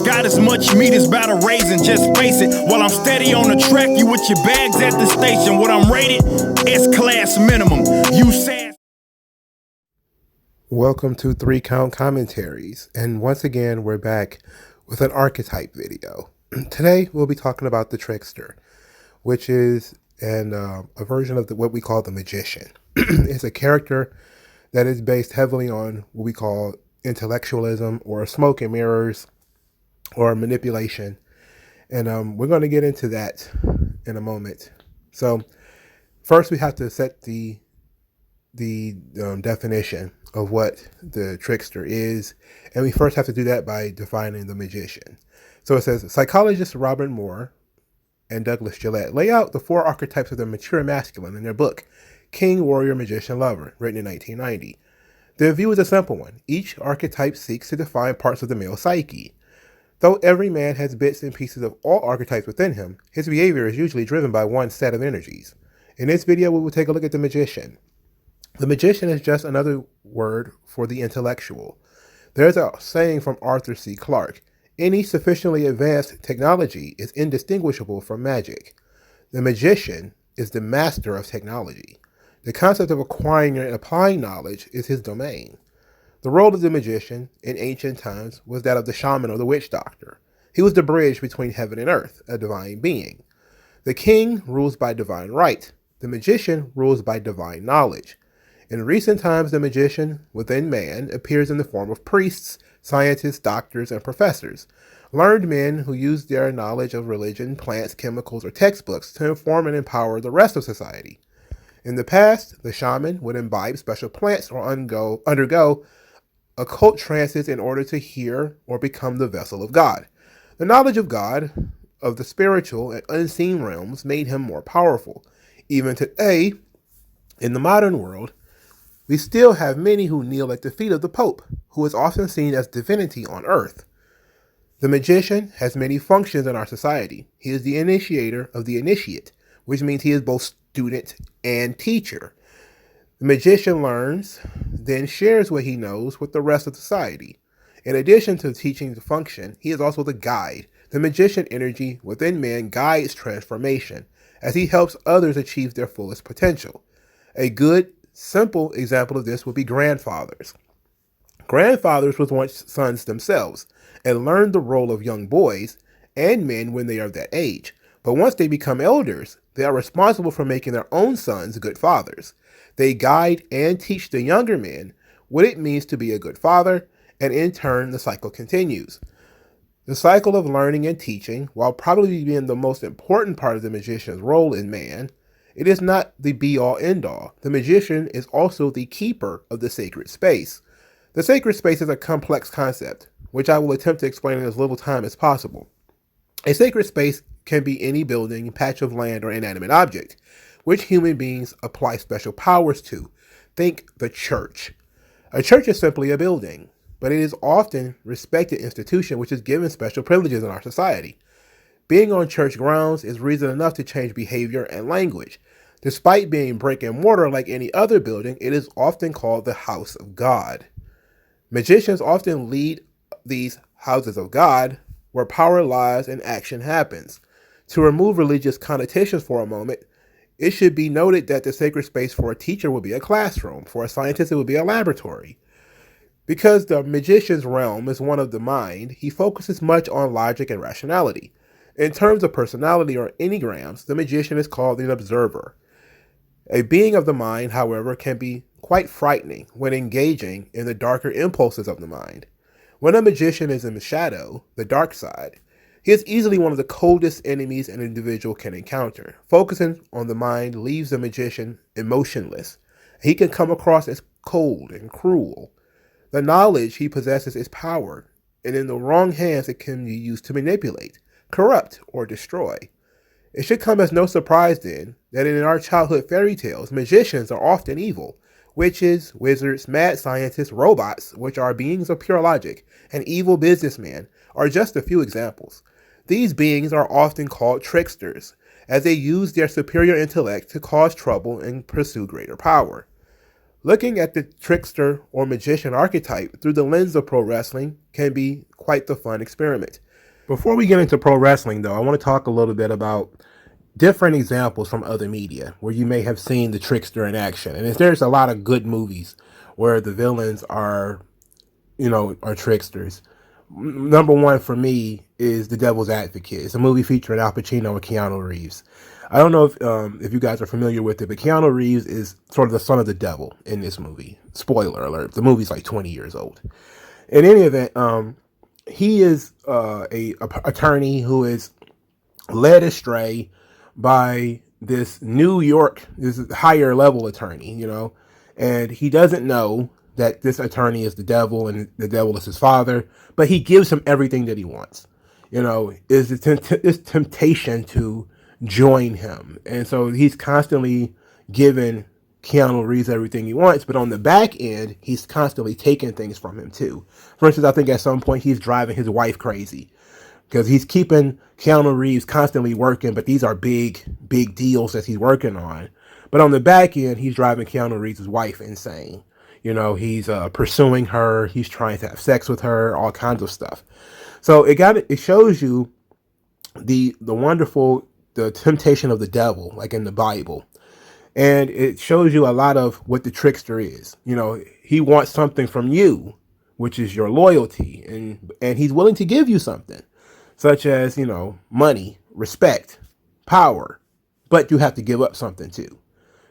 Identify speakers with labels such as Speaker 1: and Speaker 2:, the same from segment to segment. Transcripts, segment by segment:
Speaker 1: Got as much meat as about a raisin, just face it. While I'm steady on the track, you with your bags at the station. What I'm rated, S-class minimum. You said.
Speaker 2: Welcome to 3Count Commentaries, and once again we're back with an Archtype video. Today we'll be talking about the Trickster, which is a version of what we call the Magician. It's a character that is based heavily on what we call intellectualism or smoke and mirrors or manipulation, and we're going to get into that in a moment. So first we have to set the definition of what the Trickster is, and we first have to do that by defining the Magician. So it says, psychologists Robert Moore and Douglas Gillette lay out the 4 archetypes of the mature masculine in their book, King, Warrior, Magician, Lover, written in 1990. Their view is a simple one. Each archetype seeks to define parts of the male psyche. Though every man has bits and pieces of all archetypes within him, his behavior is usually driven by one set of energies. In this video, we will take a look at the Magician. The Magician is just another word for the intellectual. There's a saying from Arthur C. Clarke, any sufficiently advanced technology is indistinguishable from magic. The Magician is the master of technology. The concept of acquiring and applying knowledge is his domain. The role of the Magician in ancient times was that of the shaman or the witch doctor. He was the bridge between heaven and earth, a divine being. The king rules by divine right. The Magician rules by divine knowledge. In recent times, the Magician within man appears in the form of priests, scientists, doctors, and professors, learned men who use their knowledge of religion, plants, chemicals, or textbooks to inform and empower the rest of society. In the past, the shaman would imbibe special plants or undergo occult trances in order to hear or become the vessel of God. The knowledge of God, of the spiritual and unseen realms, made him more powerful. Even today, in the modern world, we still have many who kneel at the feet of the Pope, who is often seen as divinity on earth. The Magician has many functions in our society. He is the initiator of the initiate, which means he is both student and teacher. The Magician learns, then shares what he knows with the rest of society. In addition to teaching the function, he is also the guide. The Magician energy within man guides transformation, as he helps others achieve their fullest potential. A good, simple example of this would be grandfathers. Grandfathers were once sons themselves and learned the role of young boys and men when they are that age. But once they become elders, they are responsible for making their own sons good fathers. They guide and teach the younger men what it means to be a good father, and in turn, the cycle continues. The cycle of learning and teaching, while probably being the most important part of the Magician's role in man, it is not the be-all, end-all. The Magician is also the keeper of the sacred space. The sacred space is a complex concept, which I will attempt to explain in as little time as possible. A sacred space can be any building, patch of land, or inanimate object, which human beings apply special powers to. Think the church. A church is simply a building, but it is often a respected institution which is given special privileges in our society. Being on church grounds is reason enough to change behavior and language. Despite being brick and mortar like any other building, it is often called the house of God. Magicians often lead these houses of God where power lies and action happens. To remove religious connotations for a moment, it should be noted that the sacred space for a teacher would be a classroom. For a scientist, it would be a laboratory. Because the Magician's realm is one of the mind, he focuses much on logic and rationality. In terms of personality or enneagrams, the Magician is called an observer. A being of the mind, however, can be quite frightening when engaging in the darker impulses of the mind. When a Magician is in the shadow, the dark side, he is easily one of the coldest enemies an individual can encounter. Focusing on the mind leaves the Magician emotionless. He can come across as cold and cruel. The knowledge he possesses is power, and in the wrong hands it can be used to manipulate, corrupt, or destroy. It should come as no surprise then that in our childhood fairy tales, magicians are often evil. Witches, wizards, mad scientists, robots, which are beings of pure logic, and evil businessmen are just a few examples. These beings are often called tricksters, as they use their superior intellect to cause trouble and pursue greater power. Looking at the trickster or magician archetype through the lens of pro wrestling can be quite the fun experiment. Before we get into pro wrestling, though, I want to talk a little bit about different examples from other media where you may have seen the trickster in action. And there's a lot of good movies where the villains are tricksters. Number one for me is The Devil's Advocate. It's a movie featuring Al Pacino and Keanu Reeves. I don't know if you guys are familiar with it, but Keanu Reeves is sort of the son of the devil in this movie. Spoiler alert: the movie's like 20 years old. In any event, he is a attorney who is led astray by this this higher level attorney, and he doesn't know that this attorney is the devil and the devil is his father, but he gives him everything that he wants. Is this temptation to join him. And so he's constantly giving Keanu Reeves everything he wants, but on the back end, he's constantly taking things from him too. For instance, I think at some point he's driving his wife crazy because he's keeping Keanu Reeves constantly working, but these are big deals that he's working on. But on the back end, he's driving Keanu Reeves' wife insane. He's pursuing her. He's trying to have sex with her, all kinds of stuff. So it shows you the temptation of the devil, like in the Bible. And it shows you a lot of what the trickster is. He wants something from you, which is your loyalty. And he's willing to give you something, such as, money, respect, power. But you have to give up something too.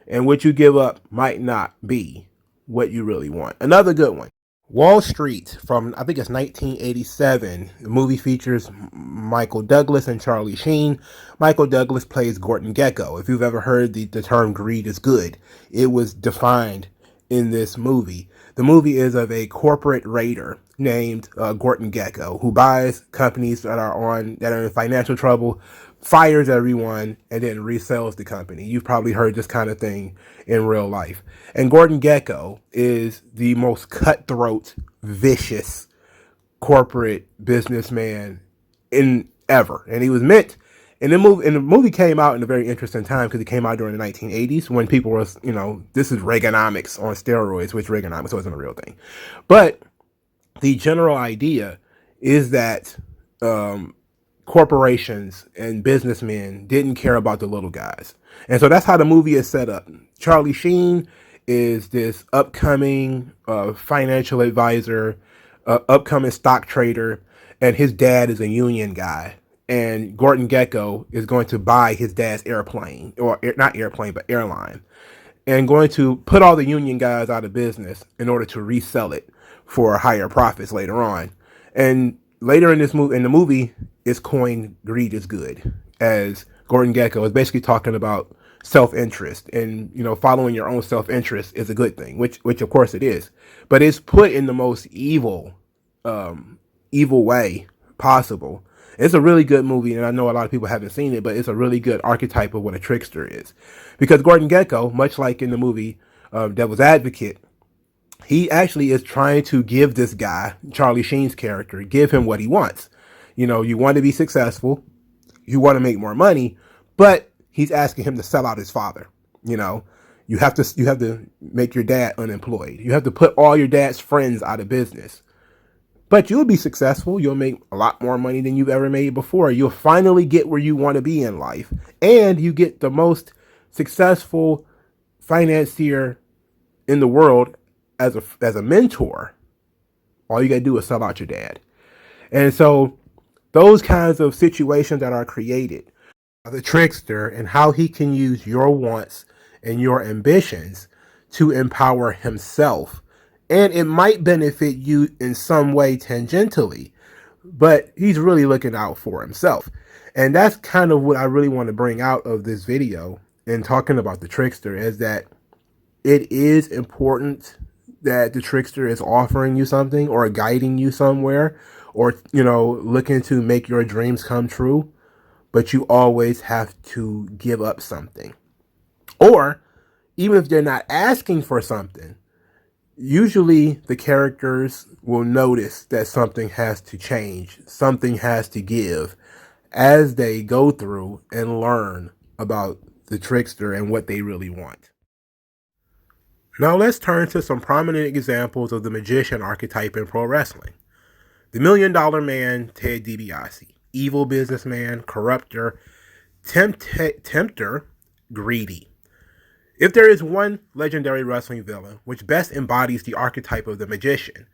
Speaker 2: And what you give up might not be what you really want. Another good one, Wall Street, from I think it's 1987. The movie features Michael Douglas and Charlie Sheen. Michael Douglas plays Gordon Gekko. If you've ever heard the term greed is good, it was defined in this movie. The movie is of a corporate raider named Gordon Gekko, who buys companies that are in financial trouble, fires everyone, and then resells the company. You've probably heard this kind of thing in real life. And Gordon Gekko is the most cutthroat, vicious corporate businessman ever. And he was meant, and the movie came out in a very interesting time because it came out during the 1980s when people were, this is Reaganomics on steroids, which Reaganomics wasn't a real thing. But the general idea is that corporations and businessmen didn't care about the little guys. And so that's how the movie is set up. Charlie Sheen is this upcoming financial advisor, upcoming stock trader, and his dad is a union guy. And Gordon Gekko is going to buy his dad's airplane, or not airplane, but airline, and going to put all the union guys out of business in order to resell it for higher profits later on. And later in the movie, it's coined greed is good, as Gordon Gekko is basically talking about self-interest, and following your own self-interest is a good thing, which of course it is, but it's put in the most evil way possible. It's a really good movie, and I know a lot of people haven't seen it, but it's a really good archetype of what a trickster is, because Gordon Gekko, much like in the movie Devil's Advocate, he actually is trying to give this guy, Charlie Sheen's character, give him what he wants. You want to be successful, you want to make more money, but he's asking him to sell out his father. You have to make your dad unemployed. You have to put all your dad's friends out of business. But you'll be successful. You'll make a lot more money than you've ever made before. You'll finally get where you want to be in life. And you get the most successful financier in the world as a mentor. All you got to do is sell out your dad. And so those kinds of situations that are created, the trickster, and how he can use your wants and your ambitions to empower himself. And it might benefit you in some way tangentially, but he's really looking out for himself. And that's kind of what I really want to bring out of this video in talking about the trickster, is that it is important that the trickster is offering you something or guiding you somewhere, or, looking to make your dreams come true. But you always have to give up something. Or even if they're not asking for something, usually the characters will notice that something has to change, something has to give, as they go through and learn about the trickster and what they really want. Now let's turn to some prominent examples of the magician archetype in pro wrestling. The $1 Million Man, Ted DiBiase. Evil businessman, corrupter, tempter, greedy. If there is one legendary wrestling villain which best embodies the archetype of the magician,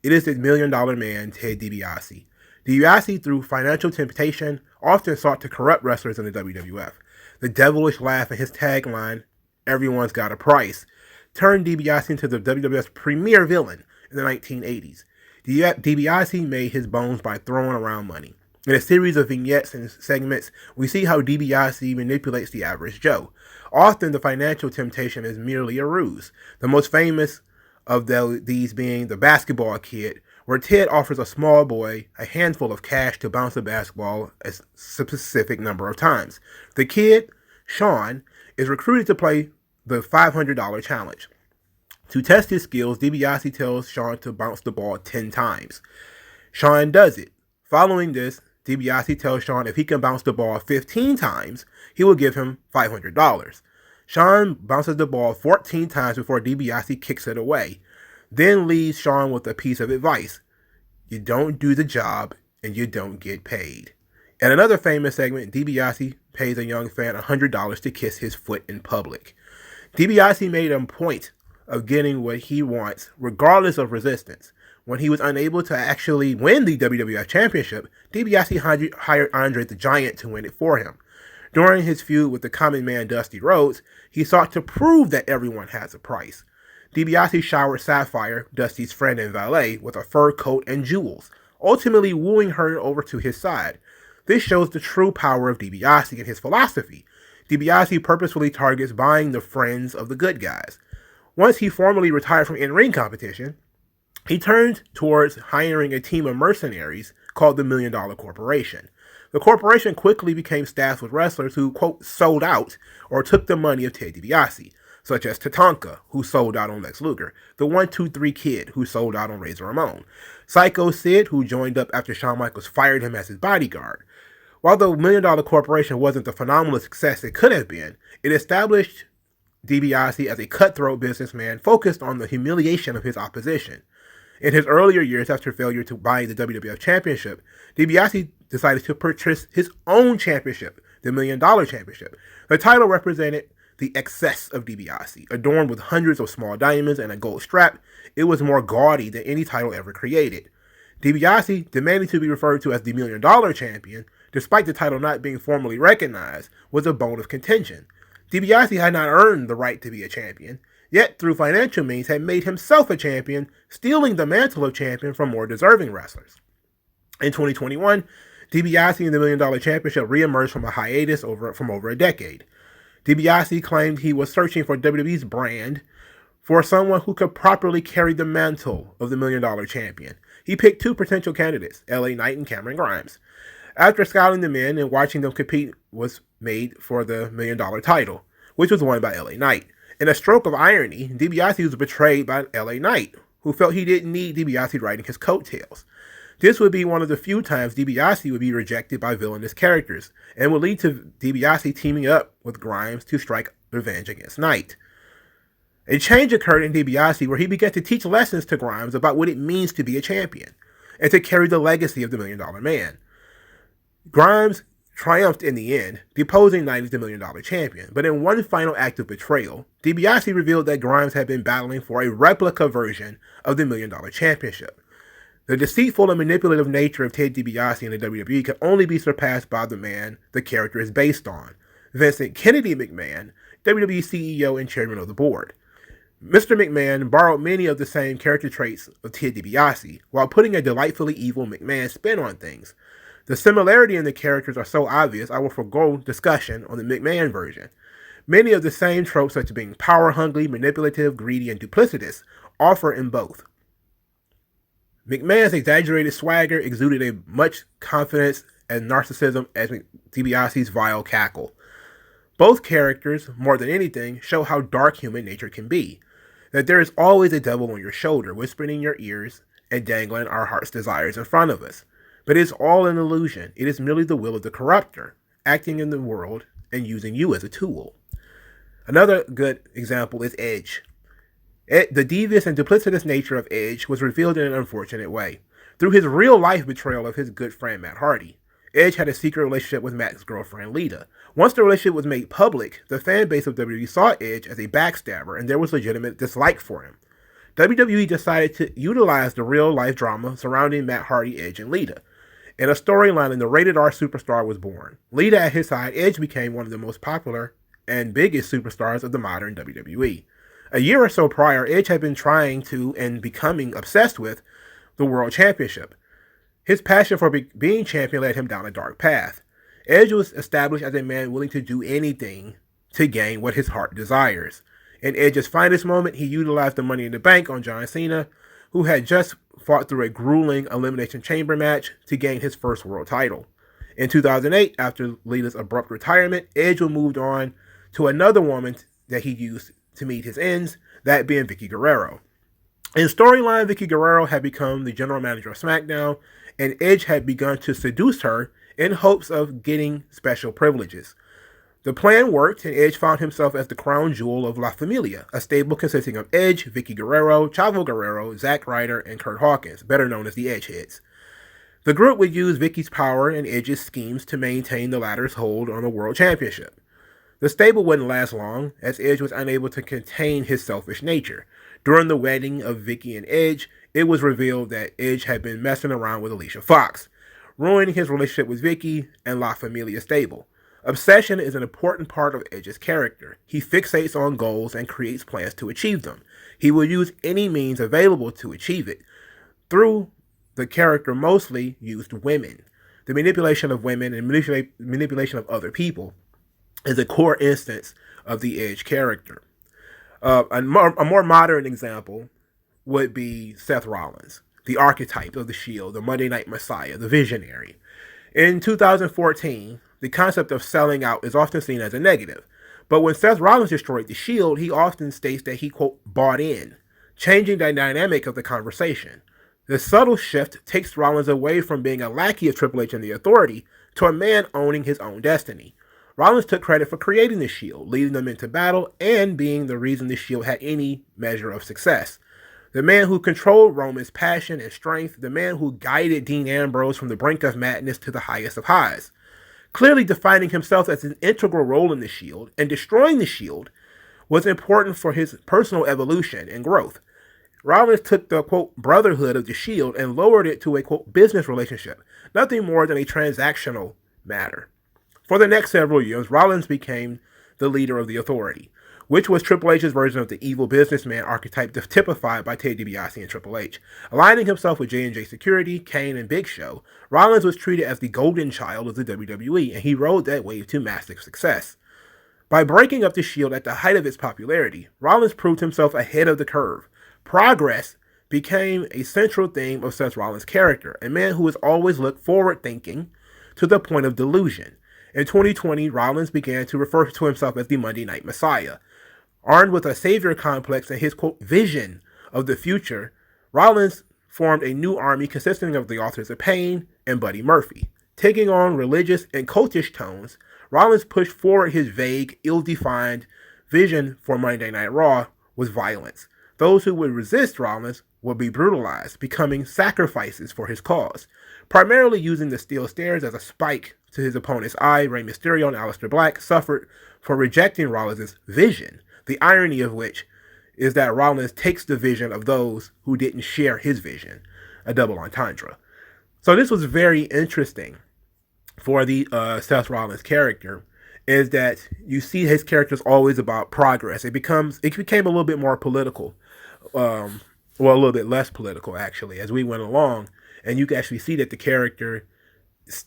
Speaker 2: it is the $1 Million Man, Ted DiBiase. DiBiase, through financial temptation, often sought to corrupt wrestlers in the WWF. The devilish laugh in his tagline, "Everyone's got a price," turned DiBiase into the WWF's premier villain in the 1980s. DiBiase made his bones by throwing around money. In a series of vignettes and segments, we see how DiBiase manipulates the average Joe. Often, the financial temptation is merely a ruse, the most famous of these being The Basketball Kid, where Ted offers a small boy a handful of cash to bounce a basketball a specific number of times. The kid, Sean, is recruited to play the $500 challenge. To test his skills, DiBiase tells Sean to bounce the ball 10 times. Sean does it. Following this, DiBiase tells Sean if he can bounce the ball 15 times, he will give him $500. Sean bounces the ball 14 times before DiBiase kicks it away, then leaves Sean with a piece of advice: you don't do the job and you don't get paid. In another famous segment, DiBiase pays a young fan $100 to kiss his foot in public. DiBiase made a point of getting what he wants, regardless of resistance. When he was unable to actually win the WWF Championship, DiBiase hired Andre the Giant to win it for him. During his feud with the common man Dusty Rhodes, he sought to prove that everyone has a price. DiBiase showered Sapphire, Dusty's friend and valet, with a fur coat and jewels, ultimately wooing her over to his side. This shows the true power of DiBiase and his philosophy. DiBiase purposefully targets buying the friends of the good guys. Once he formally retired from in-ring competition, he turned towards hiring a team of mercenaries called the $1 Million Corporation. The corporation quickly became staffed with wrestlers who, quote, sold out or took the money of Ted DiBiase, such as Tatanka, who sold out on Lex Luger, the 1-2-3 Kid, who sold out on Razor Ramon, Psycho Sid, who joined up after Shawn Michaels fired him as his bodyguard. While the $1 Million Corporation wasn't the phenomenal success it could have been, it established DiBiase as a cutthroat businessman focused on the humiliation of his opposition. In his earlier years after failure to buy the WWF Championship, DiBiase decided to purchase his own championship, the $1 Million Championship. The title represented the excess of DiBiase. Adorned with hundreds of small diamonds and a gold strap, it was more gaudy than any title ever created. DiBiase, demanding to be referred to as the $1 Million Champion, despite the title not being formally recognized, was a bone of contention. DiBiase had not earned the right to be a champion, yet through financial means had made himself a champion, stealing the mantle of champion from more deserving wrestlers. In 2021, DiBiase and the $1 Million Championship reemerged from a hiatus from over a decade. DiBiase claimed he was searching for WWE's brand for someone who could properly carry the mantle of the $1 Million Champion. He picked two potential candidates, LA Knight and Cameron Grimes. After scouting them in and watching them compete, was made for the $1 Million title, which was won by LA Knight. In a stroke of irony, DiBiase was betrayed by LA Knight, who felt he didn't need DiBiase riding his coattails. This would be one of the few times DiBiase would be rejected by villainous characters, and would lead to DiBiase teaming up with Grimes to strike revenge against Knight. A change occurred in DiBiase where he began to teach lessons to Grimes about what it means to be a champion, and to carry the legacy of the $1 Million Man. Grimes triumphed in the end, deposing Knight as the $1 Million Champion, but in one final act of betrayal, DiBiase revealed that Grimes had been battling for a replica version of the $1 Million Championship. The deceitful and manipulative nature of Ted DiBiase in the WWE can only be surpassed by the man the character is based on, Vincent Kennedy McMahon, WWE CEO and chairman of the board. Mr. McMahon borrowed many of the same character traits of Ted DiBiase, while putting a delightfully evil McMahon spin on things. The similarity in the characters are so obvious, I will forego discussion on the McMahon version. Many of the same tropes, such as being power-hungry, manipulative, greedy, and duplicitous, offer in both. McMahon's exaggerated swagger exuded as much confidence and narcissism as DiBiase's vile cackle. Both characters, more than anything, show how dark human nature can be. That there is always a devil on your shoulder, whispering in your ears and dangling our heart's desires in front of us. But it is all an illusion. It is merely the will of the corrupter, acting in the world and using you as a tool. Another good example is Edge. The devious and duplicitous nature of Edge was revealed in an unfortunate way, through his real-life betrayal of his good friend Matt Hardy. Edge had a secret relationship with Matt's girlfriend Lita. Once the relationship was made public, the fan base of WWE saw Edge as a backstabber, and there was legitimate dislike for him. WWE decided to utilize the real-life drama surrounding Matt Hardy, Edge, and Lita. In a storyline, and the rated R superstar was born. Lita at his side, Edge became one of the most popular and biggest superstars of the modern WWE. A year or so prior, Edge had been trying to and becoming obsessed with the World Championship. His passion for being champion led him down a dark path. Edge was established as a man willing to do anything to gain what his heart desires. In Edge's finest moment, he utilized the Money in the Bank on John Cena, who had just fought through a grueling Elimination Chamber match to gain his first world title. In 2008, after Lita's abrupt retirement, Edge moved on to another woman that he used to meet his ends, that being Vickie Guerrero. In storyline, Vickie Guerrero had become the general manager of SmackDown, and Edge had begun to seduce her in hopes of getting special privileges. The plan worked, and Edge found himself as the crown jewel of La Familia, a stable consisting of Edge, Vickie Guerrero, Chavo Guerrero, Zack Ryder, and Kurt Hawkins, better known as the Edgeheads. The group would use Vickie's power and Edge's schemes to maintain the latter's hold on the World Championship. The stable wouldn't last long, as Edge was unable to contain his selfish nature. During the wedding of Vickie and Edge, it was revealed that Edge had been messing around with Alicia Fox, ruining his relationship with Vickie and La Familia stable. Obsession is an important part of Edge's character. He fixates on goals and creates plans to achieve them. He will use any means available to achieve it. Through the character mostly used women. The manipulation of women and manipulation of other people is a core instance of the Edge character. A more modern example would be Seth Rollins, the archetype of the Shield, the Monday Night Messiah, the visionary. In 2014, the concept of selling out is often seen as a negative. But when Seth Rollins destroyed the Shield, he often states that he, quote, bought in, changing the dynamic of the conversation. The subtle shift takes Rollins away from being a lackey of Triple H and the Authority to a man owning his own destiny. Rollins took credit for creating the Shield, leading them into battle, and being the reason the Shield had any measure of success. The man who controlled Roman's passion and strength, the man who guided Dean Ambrose from the brink of madness to the highest of highs. Clearly defining himself as an integral role in the Shield, and destroying the Shield was important for his personal evolution and growth. Rollins took the, quote, brotherhood of the Shield and lowered it to a, quote, business relationship, nothing more than a transactional matter. For the next several years, Rollins became the leader of the Authority, which was Triple H's version of the evil businessman archetype typified by Ted DiBiase and Triple H. Aligning himself with J&J Security, Kane, and Big Show, Rollins was treated as the golden child of the WWE, and he rode that wave to massive success. By breaking up the Shield at the height of its popularity, Rollins proved himself ahead of the curve. Progress became a central theme of Seth Rollins' character, a man who has always looked forward-thinking to the point of delusion. In 2020, Rollins began to refer to himself as the Monday Night Messiah. Armed with a savior complex and his, quote, vision of the future, Rollins formed a new army consisting of the Authors of Pain and Buddy Murphy. Taking on religious and cultish tones, Rollins pushed forward his vague, ill-defined vision for Monday Night Raw was violence. Those who would resist Rollins would be brutalized, becoming sacrifices for his cause. Primarily using the steel stairs as a spike to his opponent's eye, Rey Mysterio and Aleister Black suffered for rejecting Rollins' vision, the irony of which is that Rollins takes the vision of those who didn't share his vision, a double entendre. So this was very interesting for the Seth Rollins character, is that you see his character is always about progress. It became a little bit more political, well, a little bit less political actually, as we went along, and you can actually see that the character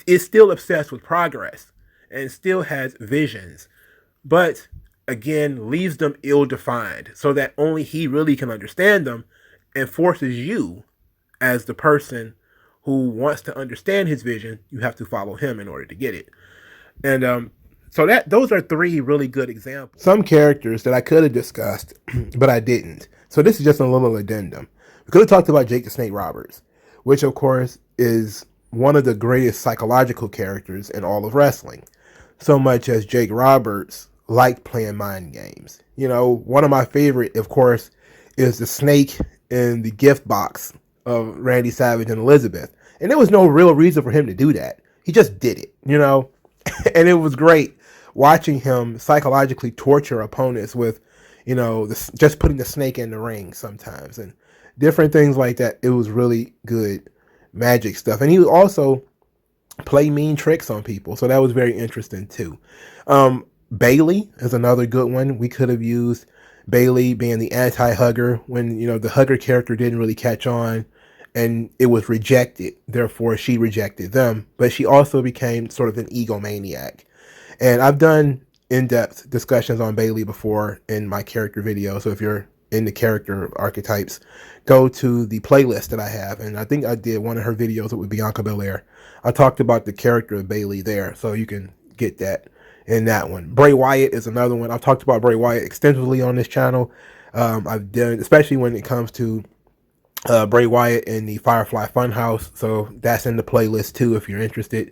Speaker 2: is still obsessed with progress and still has visions, but again leaves them ill-defined so that only he really can understand them, and forces you as the person who wants to understand his vision, you have to follow him in order to get it. And so those are three really good examples. Some characters that I could have discussed, but I didn't. So this is just a little addendum. We could have talked about Jake the Snake Roberts, which of course is one of the greatest psychological characters in all of wrestling. So much as Jake Roberts liked playing mind games. You know, one of my favorite, of course, is the snake in the gift box of Randy Savage and Elizabeth. And there was no real reason for him to do that. He just did it, you know? And it was great watching him psychologically torture opponents with, you know, just putting the snake in the ring sometimes and different things like that. It was really good magic stuff. And he would also play mean tricks on people. So that was very interesting too. Bailey is another good one. We could have used Bailey being the anti-hugger when, you know, the hugger character didn't really catch on and it was rejected. Therefore, she rejected them. But she also became sort of an egomaniac. And I've done in-depth discussions on Bailey before in my character video. So if you're into character archetypes, go to the playlist that I have. And I think I did one of her videos with Bianca Belair. I talked about the character of Bailey there. So you can get that in that one. Bray Wyatt is another one. I've talked about Bray Wyatt extensively on this channel. I've done, especially when it comes to Bray Wyatt in the Firefly Funhouse. So that's in the playlist too if you're interested.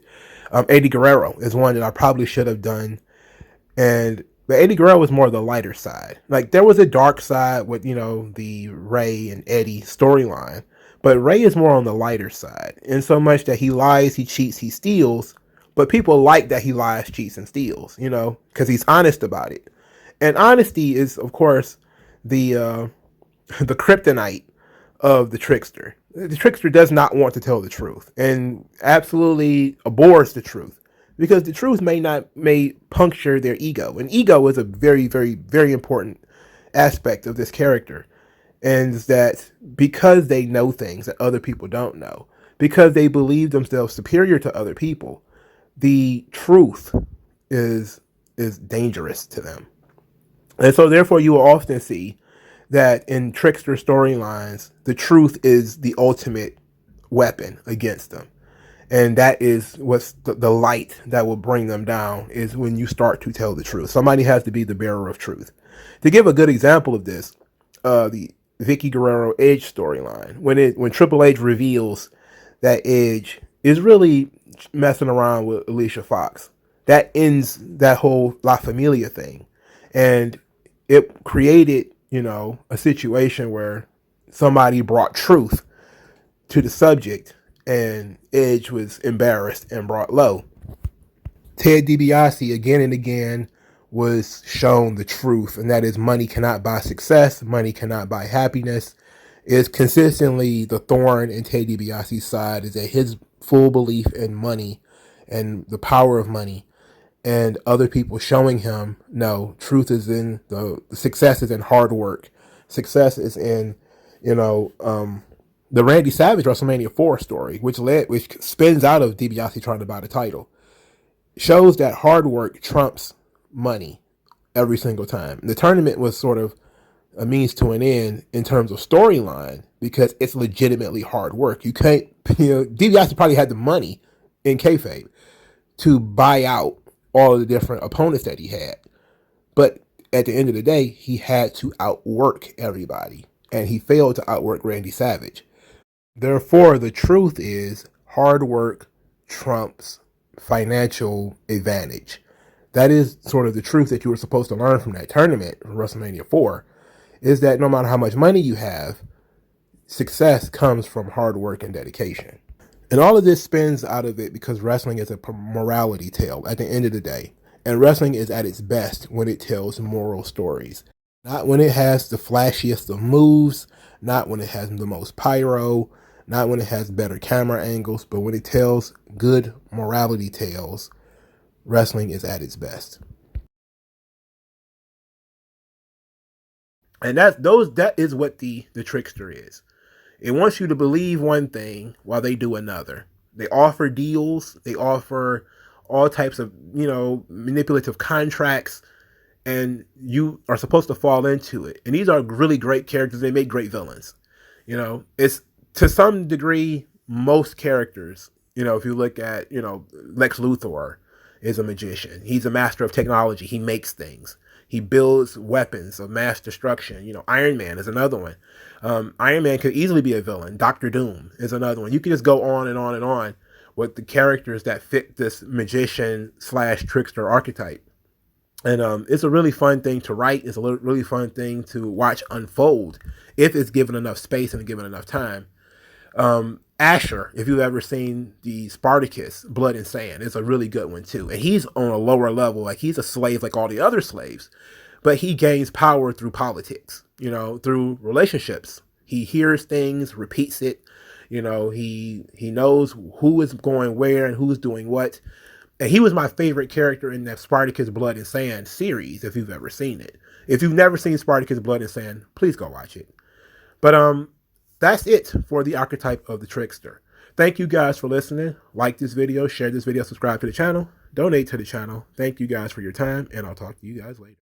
Speaker 2: Eddie Guerrero is one that I probably should have done. But Eddie Guerrero was more the lighter side. Like there was a dark side with, you know, the Ray and Eddie storyline. But Ray is more on the lighter side. In so much that he lies, he cheats, he steals. But people like that he lies, cheats, and steals, you know, because he's honest about it. And honesty is, of course, the the kryptonite of the Trickster. The Trickster does not want to tell the truth and absolutely abhors the truth because the truth may puncture their ego. And ego is a very, very, very important aspect of this character. And that because they know things that other people don't know, because they believe themselves superior to other people, the truth is dangerous to them. And so therefore you will often see that in Trickster storylines, the truth is the ultimate weapon against them. And that is what's the light that will bring them down is when you start to tell the truth. Somebody has to be the bearer of truth. To give a good example of this, the Vicky Guerrero Edge storyline, when Triple H reveals that Edge is really messing around with Alicia Fox, that ends that whole La Familia thing. And it created, you know, a situation where somebody brought truth to the subject and Edge was embarrassed and brought low. Ted DiBiase again and again was shown the truth, and that is money cannot buy success, money cannot buy happiness. Is consistently the thorn in Ted DiBiase's side is that his full belief in money and the power of money, and other people showing him no, truth is in the success is in hard work. Success is in, you know, the Randy Savage WrestleMania 4 story, which spins out of DiBiase trying to buy the title, shows that hard work trumps money every single time. The tournament was sort of a means to an end in terms of storyline because it's legitimately hard work. You can't, you know, DiBiase probably had the money in kayfabe to buy out all of the different opponents that he had. But at the end of the day, he had to outwork everybody, and he failed to outwork Randy Savage. Therefore, the truth is hard work trumps financial advantage. That is sort of the truth that you were supposed to learn from that tournament, WrestleMania 4, is that no matter how much money you have, success comes from hard work and dedication. And all of this spins out of it because wrestling is a morality tale at the end of the day. And wrestling is at its best when it tells moral stories. Not when it has the flashiest of moves, not when it has the most pyro, not when it has better camera angles, but when it tells good morality tales, wrestling is at its best. And that is what the Trickster is. It wants you to believe one thing while they do another. They offer deals, they offer all types of, you know, manipulative contracts, and you are supposed to fall into it. And these are really great characters. They make great villains. You know, it's to some degree, most characters, you know, if you look at, you know, Lex Luthor is a magician. He's a master of technology. He makes things. He builds weapons of mass destruction. You know, Iron Man is another one. Iron Man could easily be a villain. Doctor Doom is another one. You can just go on and on and on with the characters that fit this magician / trickster archetype. And it's a really fun thing to write. It's a really fun thing to watch unfold if it's given enough space and given enough time. Asher, if you've ever seen the Spartacus, Blood and Sand, it's a really good one too. And he's on a lower level, like he's a slave like all the other slaves, but he gains power through politics, through relationships. He hears things, repeats it, he knows who is going where and who's doing what. And he was my favorite character in that Spartacus Blood and Sand series, if you've ever seen it. If you've never seen Spartacus Blood and Sand, please go watch it. But that's it for the archetype of the Trickster. Thank you guys for listening. Like this video, share this video, subscribe to the channel, donate to the channel. Thank you guys for your time, and I'll talk to you guys later.